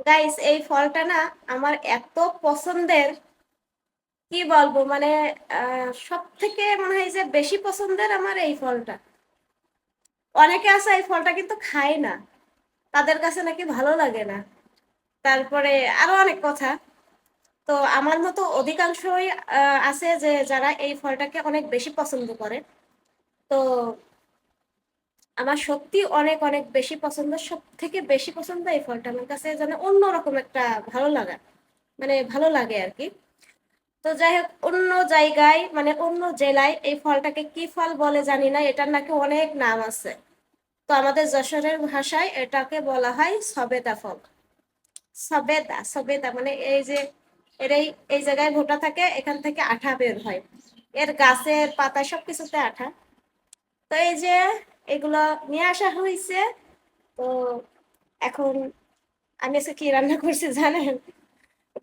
Guys, এই ফলটা না আমার এত পছন্দের, কি বলবো মানে সব থেকে মনে হয় যে বেশি পছন্দের আমার এই ফলটা। অনেকে আছে এই ফলটা কিন্তু খায় না, তাদের কাছে নাকি ভালো লাগে না। তারপরে আরো অনেক কথা। তো আমার মতো অধিকাংশই আছে যে যারা এই ফলটাকে অনেক বেশি পছন্দ করে। তো আমার সত্যি অনেক অনেক বেশি পছন্দ, সব থেকে বেশি পছন্দ এই ফলটা। আমার কাছে যেন অন্যরকম একটা ভালো লাগা, মানে ভালো লাগে আর কি। তো যাই হোক, অন্য জায়গায় মানে অন্য জেলায় এই ফলটাকে কি ফল বলে জানি না, এটার নাকি অনেক নাম আছে। তো আমাদের যশোরের ভাষায় এটাকে বলা হয় সবেদা ফল। সবেদা সবেদা মানে এই যে এর এই জায়গায় ভোটা থাকে, এখান থেকে আঠা বের হয়। এর গাছের পাতা সবকিছুতে আঠা। তো এই যে এগুলো নিয়ে আসা হয়েছে। তো এখন আমি আজকে কি রান্না করছি জানেন?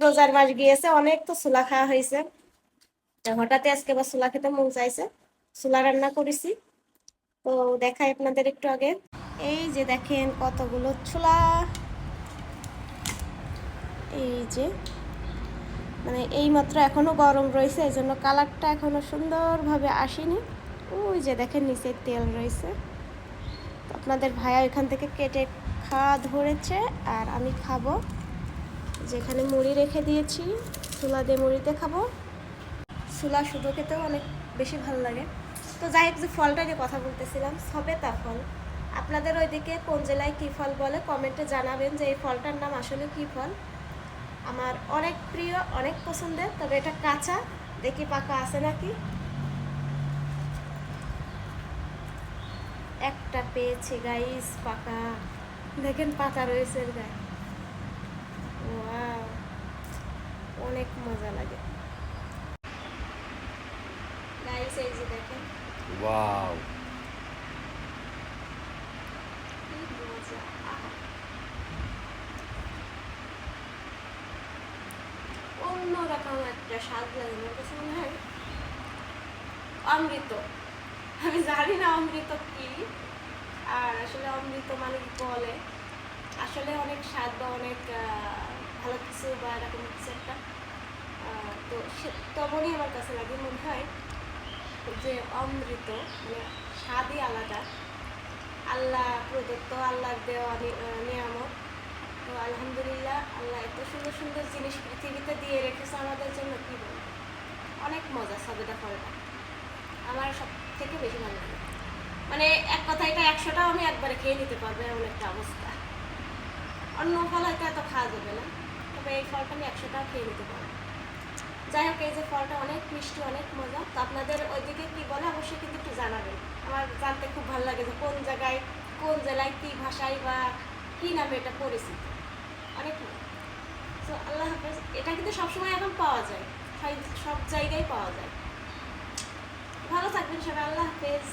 রোজার মাস গিয়েছে, অনেক তো ছোলা খাওয়া হয়েছে। হঠাৎ আজকে আবার ছোলা খেতে মন চাইছে, ছোলা রান্না করেছি। তো দেখাই আপনাদের একটু আগে। এই যে দেখেন কতগুলো ছোলা। এই যে মানে এই মাত্র এখনো গরম রয়েছে, এই জন্য কালারটা এখনো সুন্দরভাবে আসেনি। ওই যে দেখেন নিচে তেল রয়েছে। তো আপনাদের ভাইয়া এখান থেকে কেটে খাওয়া ধরেছে, আর আমি খাবো। যেখানে মুড়ি রেখে দিয়েছি, ছোলা দিয়ে মুড়িতে খাবো। ছোলা শুধু খেতেও অনেক বেশি ভালো লাগে। তো যাই হোক, যে ফলটা নিয়ে কথা বলতেছিলাম, সবেতা ফল। আপনাদের ওইদিকে কোন জেলায় কী ফল বলে কমেন্টে জানাবেন, যে এই ফলটার নাম আসলে কী ফল। আমার অনেক প্রিয়, অনেক পছন্দের। তবে এটা কাঁচা, দেখি পাকা আছে নাকি। একটা পেয়েছি গাইস পাকা, দেখেন পাকা রয়েছে এর গায়ে। ওয়াও, অনেক মজা লাগে গাইস। এই যে দেখেন, ওয়াও! কি মজা! আহা, অন্যরকম একটা স্বাদ লাগে। আমার কাছে মনে হয় অমৃত। আমি জানি না অমৃত কি, আর আসলে অমৃত মানে কি বলে। আসলে অনেক স্বাদ বা অনেক ভালো কিছু বা এরকম কিছু একটা। তো তেমনই আমার কাছে লাগে, মনে হয় যে অমৃত মানে স্বাদই আলাদা। আল্লাহ প্রদত্ত, আল্লাহর দেওয়া নিয়ামত। তো আলহামদুলিল্লাহ, আল্লাহ এত সুন্দর সুন্দর জিনিস পৃথিবীতে দিয়ে রেখেছে আমাদের জন্য, কি বলবো। অনেক মজা সবেদা ফলটা, আমার সব থেকে বেশি ভালো লাগে। মানে এক কথা, এটা 100টাও আমি একবারে খেয়ে নিতে পারবো এমন একটা অবস্থা। অন্য ফল হয়তো এত খাওয়া যাবে না, তবে এই ফলটা আমি 100টাও খেয়ে নিতে পারবো। যাই হোক, এই যে ফলটা অনেক মিষ্টি, অনেক মজা। তো আপনাদের ওইদিকে কি বলে অবশ্যই কিন্তু একটু জানাবেন। আমার জানতে খুব ভালো লাগে যে কোন জায়গায়, কোন জেলায় কী ভাষায় বা কী নামে এটা পরিচিত। অনেক মজা। তো আল্লাহ হাফেজ। এটা কিন্তু সবসময় এখন পাওয়া যায়, সব জায়গায় পাওয়া যায়। ভালো থাকবেন সবাই, আল্লাহ হাফেজ।